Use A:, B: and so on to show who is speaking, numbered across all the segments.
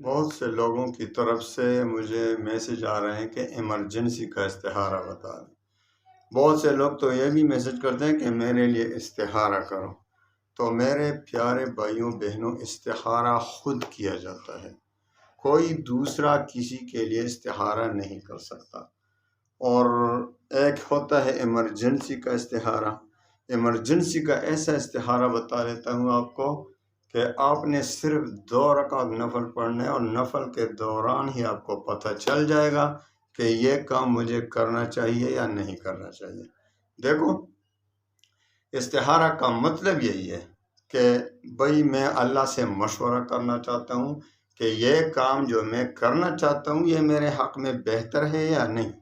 A: بہت سے لوگوں کی طرف سے مجھے میسج آ رہے ہیں کہ ایمرجنسی کا استخارہ بتا دیں۔ بہت سے لوگ تو یہ بھی میسج کرتے ہیں کہ میرے لیے استخارہ کرو۔ تو میرے پیارے بھائیوں بہنوں، استخارہ خود کیا جاتا ہے، کوئی دوسرا کسی کے لیے استخارہ نہیں کر سکتا۔ اور ایک ہوتا ہے ایمرجنسی کا استخارہ۔ ایمرجنسی کا ایسا استخارہ بتا دیتا ہوں آپ کو کہ آپ نے صرف 2 رکعت نفل پڑھنے، اور نفل کے دوران ہی آپ کو پتہ چل جائے گا کہ یہ کام مجھے کرنا چاہیے یا نہیں کرنا چاہیے۔ دیکھو، استخارہ کا مطلب یہی ہے کہ بھائی میں اللہ سے مشورہ کرنا چاہتا ہوں کہ یہ کام جو میں کرنا چاہتا ہوں یہ میرے حق میں بہتر ہے یا نہیں،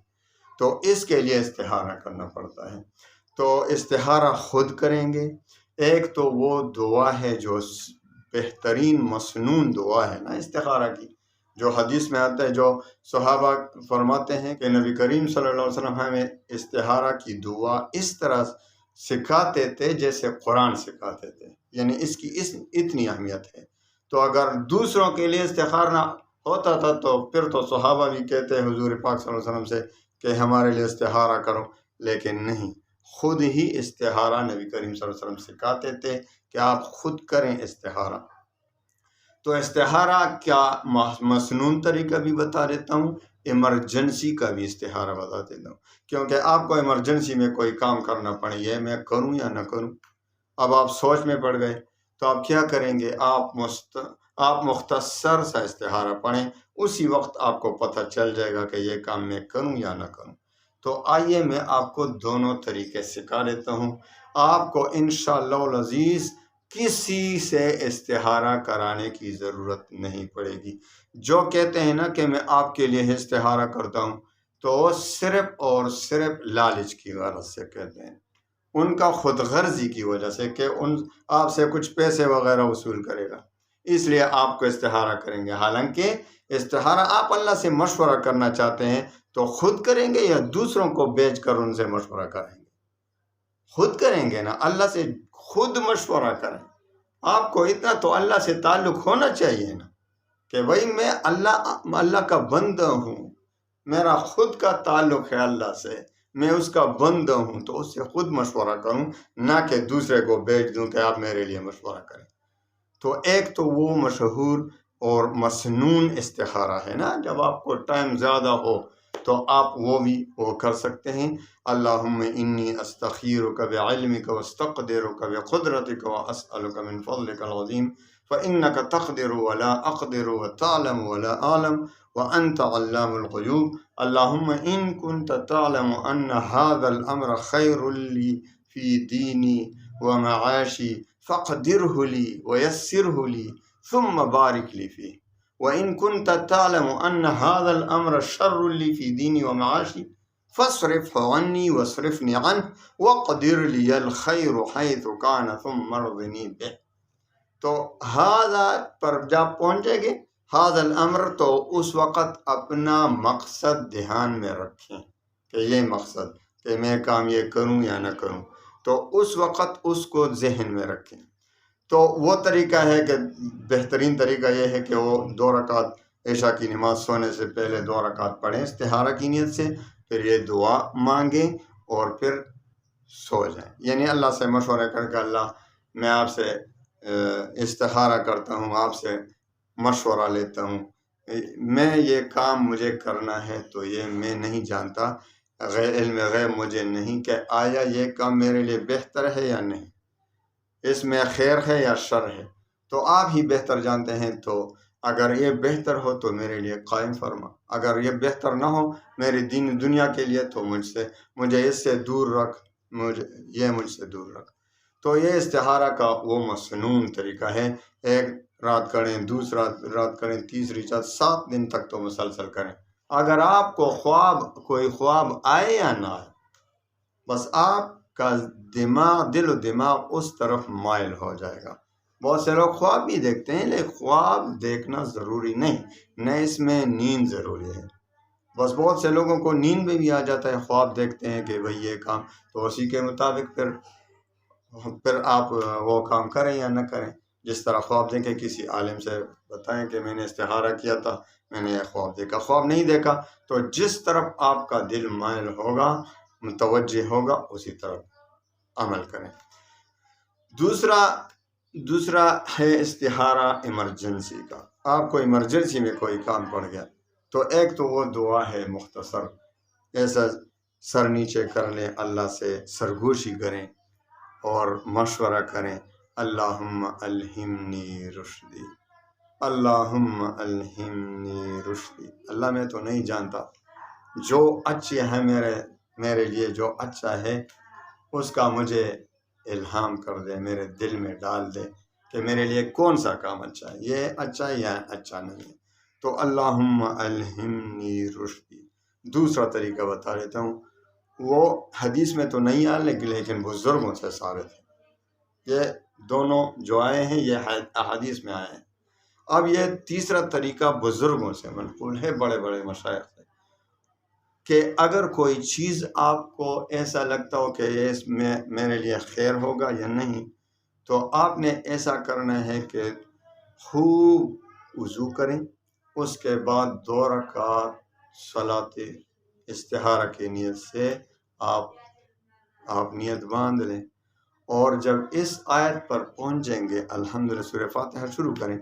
A: تو اس کے لیے استخارہ کرنا پڑتا ہے۔ تو استخارہ خود کریں گے۔ ایک تو وہ دعا ہے جو بہترین مسنون دعا ہے نا استخارہ کی، جو حدیث میں آتا ہے، جو صحابہ فرماتے ہیں کہ نبی کریم صلی اللہ علیہ وسلم ہمیں استخارہ کی دعا اس طرح سکھاتے تھے جیسے قرآن سکھاتے تھے، یعنی اس کی اتنی اہمیت ہے۔ تو اگر دوسروں کے لیے استخارہ ہوتا تھا تو پھر تو صحابہ بھی کہتے حضور پاک صلی اللہ علیہ وسلم سے کہ ہمارے لیے استخارہ کرو، لیکن نہیں، خود ہی استخارہ نبی کریم صلی اللہ علیہ وسلم سکھاتے تھے کہ آپ خود کریں استخارہ۔ تو استخارہ کیا مسنون طریقہ بھی بتا دیتا ہوں، ایمرجنسی کا بھی استخارہ بتا دیتا ہوں، کیونکہ آپ کو ایمرجنسی میں کوئی کام کرنا پڑے، یہ میں کروں یا نہ کروں۔ اب آپ سوچ میں پڑ گئے تو آپ کیا کریں گے؟ آپ مختصر سا استخارہ پڑھیں، اسی وقت آپ کو پتہ چل جائے گا کہ یہ کام میں کروں یا نہ کروں۔ تو آئیے میں آپ کو دونوں طریقے سکھا دیتا ہوں۔ آپ کو انشاءاللہ العزیز کسی سے استخارہ کرانے کی ضرورت نہیں پڑے گی۔ جو کہتے ہیں نا کہ میں آپ کے لیے استخارہ کرتا ہوں، تو صرف اور صرف لالچ کی غرض سے کہتے ہیں، ان کا خود غرضی کی وجہ سے کہ آپ سے کچھ پیسے وغیرہ وصول کرے گا، اس لیے آپ کو استخارہ کریں گے۔ حالانکہ استخارہ آپ اللہ سے مشورہ کرنا چاہتے ہیں تو خود کریں گے یا دوسروں کو بھیج کر ان سے مشورہ کریں گے؟ خود کریں گے نا، اللہ سے خود مشورہ کریں۔ آپ کو اتنا تو اللہ سے تعلق ہونا چاہیے نا کہ بھائی میں اللہ کا بندہ ہوں، میرا خود کا تعلق ہے اللہ سے، میں اس کا بندہ ہوں، تو اس سے خود مشورہ کروں، نہ کہ دوسرے کو بھیج دوں کہ آپ میرے لیے مشورہ کریں۔ تو ایک تو وہ مشہور اور مسنون استخارہ ہے نا، جب آپ کو ٹائم زیادہ ہو تو آپ وہ کر سکتے ہیں۔ اللہم انی استخیرک بعلمک واستقدرک بقدرتک واسألک من فضلک العظیم فإنک تقدر ولا اقدر وتعلم ولا اعلم وانت علام الغیوب اللہم ان کنت تعلم ان هذا الامر خیر لی فی دینی ومعاشی فاقدره لی ویسره لی ثم بارک لی فیہ وَإِن كُنْتَ تَعْلَمُ أَنَّ هَذَا الْأَمْرَ شَرٌّ لِّي فِي دِينِي وَمَعَاشِي فَاصْرِفْهُ عَنِّي وَاصْرِفْنِي عَنْهُ وَاقْدِرْ لِيَ الْخَيْرُ حَيْثُ كَانَ ثُمَّ ارْضِنِي بِهِ۔ تو هذا پر جب پہنچے گے هذا الْأَمْرَ، تو اس وقت اپنا مقصد دھیان میں رکھیں کہ یہ مقصد کہ میں کام یہ کروں یا نہ کروں، تو اس وقت اس کو ذہن میں رکھیں۔ تو وہ طریقہ ہے کہ بہترین طریقہ یہ ہے کہ وہ 2 رکعت عشاء کی نماز سونے سے پہلے 2 رکعت پڑھیں استخارہ کی نیت سے، پھر یہ دعا مانگیں اور پھر سو جائیں، یعنی اللہ سے مشورہ کر کے اللہ میں آپ سے استخارہ کرتا ہوں، آپ سے مشورہ لیتا ہوں، میں یہ کام مجھے کرنا ہے تو یہ میں نہیں جانتا، علم غیب مجھے نہیں کہ آیا یہ کام میرے لیے بہتر ہے یا نہیں، اس میں خیر ہے یا شر ہے، تو آپ ہی بہتر جانتے ہیں۔ تو اگر یہ بہتر ہو تو میرے لیے قائم فرما، اگر یہ بہتر نہ ہو میری دنیا کے لیے تو مجھے اس سے دور رکھ، مجھ سے دور رکھ۔ تو یہ استخارہ کا وہ مسنون طریقہ ہے۔ ایک رات کریں، دوسرا رات کریں، تیسری رات، 7 دن تک تو مسلسل کریں۔ اگر آپ کو کوئی خواب آئے یا نہ آئے، بس آپ کا دل و دماغ اس طرف مائل ہو جائے گا۔ بہت سے لوگ خواب بھی دیکھتے ہیں، لیکن خواب دیکھنا ضروری نہیں، نہ اس میں نیند ضروری ہے۔ بس بہت سے لوگوں کو نیند میں بھی آ جاتا ہے، خواب دیکھتے ہیں کہ بھئی یہ کام، تو اسی کے مطابق پھر آپ وہ کام کریں یا نہ کریں۔ جس طرح خواب دیکھیں، کسی عالم سے بتائیں کہ میں نے استخارہ کیا تھا، میں نے خواب دیکھا، خواب نہیں دیکھا تو جس طرف آپ کا دل مائل ہوگا، متوجہ ہوگا، اسی طرف عمل کریں۔ دوسرا ہے استخارہ ایمرجنسی کا۔ آپ کو ایمرجنسی میں کوئی کام پڑ گیا تو ایک تو وہ دعا ہے مختصر، ایسا سر نیچے کر لیں، اللہ سے سرگوشی کریں اور مشورہ کریں، اللہم الہمنی رشدی، اللہم الہمنی رشدی، اللہ میں تو نہیں جانتا، جو اچھے ہیں میرے لیے جو اچھا ہے اس کا مجھے الہام کر دے، میرے دل میں ڈال دے کہ میرے لیے کون سا کام اچھا ہے، یہ اچھا ہے یا اچھا نہیں ہے۔ تو اللہم الہمنی رشدی۔ دوسرا طریقہ بتا دیتا ہوں، وہ حدیث میں تو نہیں آیا لیکن بزرگوں سے ثابت ہے۔ یہ دونوں جو آئے ہیں یہ احادیث میں آئے ہیں۔ اب یہ تیسرا طریقہ بزرگوں سے منقول ہے، بڑے بڑے مشائخ سے، کہ اگر کوئی چیز آپ کو ایسا لگتا ہو کہ اس میں میرے لیے خیر ہوگا یا نہیں، تو آپ نے ایسا کرنا ہے کہ خوب وضو کریں، اس کے بعد 2 رکعت صلاۃ استخارہ کی نیت سے آپ نیت باندھ لیں، اور جب اس آیت پر پہنچیں گے، الحمدللہ، سورہ فاتحہ شروع کریں،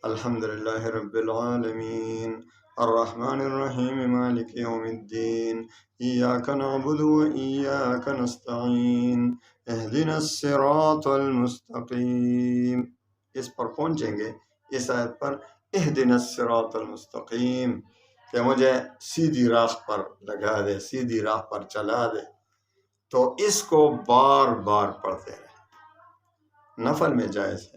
A: الحمدللہ رب العالمین الرحمن الرحیم مالک یوم الدین ایاک نعبد و ایاک نستعین اہدنا الصراط المستقیم، اس پر پہنچیں گے، اس آیت پر، اہدنا الصراط المستقیم، کہ مجھے سیدھی راہ پر لگا دے، سیدھی راہ پر چلا دے، تو اس کو بار بار پڑھتے ہیں، نفل میں جائز ہے،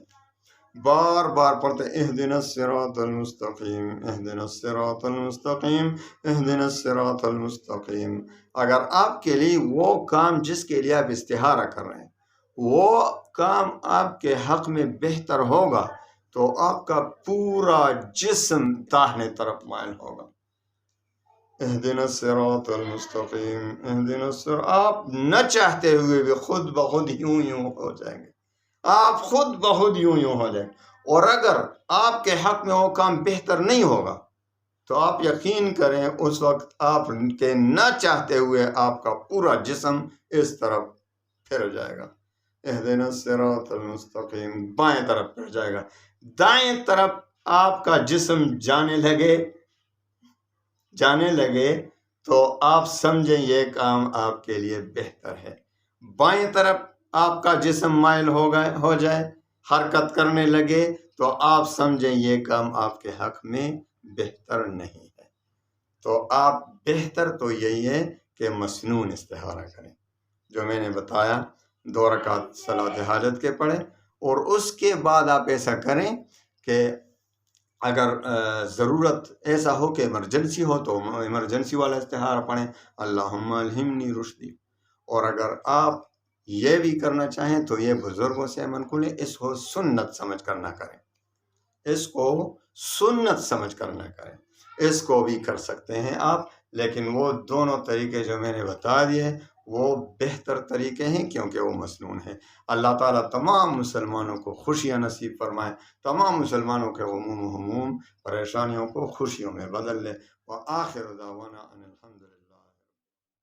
A: بار بار پڑھتے، اہدنا الصراط المستقیم اہدنا الصراط المستقیم اہدنا الصراط المستقیم۔ اگر آپ کے لیے وہ کام جس کے لیے آپ استخارہ کر رہے ہیں، وہ کام آپ کے حق میں بہتر ہوگا تو آپ کا پورا جسم داہنے طرف مائل ہوگا، اہدنا الصراط المستقیم اہدنا الصراط، آپ نہ چاہتے ہوئے بھی خود بخود یوں ہو جائیں گے، آپ خود بخود یوں ہو جائیں گے۔ اور اگر آپ کے حق میں وہ کام بہتر نہیں ہوگا تو آپ یقین کریں اس وقت آپ کے نہ چاہتے ہوئے آپ کا پورا جسم اس طرف پھر جائے گا، اہدنا الصراط المستقیم، بائیں طرف پھر جائے گا، دائیں طرف آپ کا جسم جانے لگے تو آپ سمجھیں یہ کام آپ کے لیے بہتر ہے، بائیں طرف آپ کا جسم مائل ہو جائے، حرکت کرنے لگے، تو آپ سمجھیں یہ کام آپ کے حق میں بہتر نہیں ہے۔ تو آپ بہتر تو یہی ہے کہ مسنون استخارہ کریں، جو میں نے بتایا، 2 رکعت صلاۃ حاجت کے پڑھیں، اور اس کے بعد آپ ایسا کریں کہ اگر ضرورت ایسا ہو کہ ایمرجنسی ہو تو ایمرجنسی والا استخارہ پڑھیں، اللہم الہمنی رشدی۔ اور اگر آپ یہ بھی کرنا چاہیں تو یہ بزرگوں سے منقول ہے، اس کو سنت سمجھ کر نہ کریں، اس کو سنت سمجھ کر نہ کریں، اس کو بھی کر سکتے ہیں آپ، لیکن وہ دونوں طریقے جو میں نے بتا دیے وہ بہتر طریقے ہیں کیونکہ وہ مسنون ہیں۔ اللہ تعالیٰ تمام مسلمانوں کو خوشیاں نصیب فرمائے، تمام مسلمانوں کے غموم و ہموم پریشانیوں کو خوشیوں میں بدل لے۔ وآخر دعوانا ان الحمدللہ۔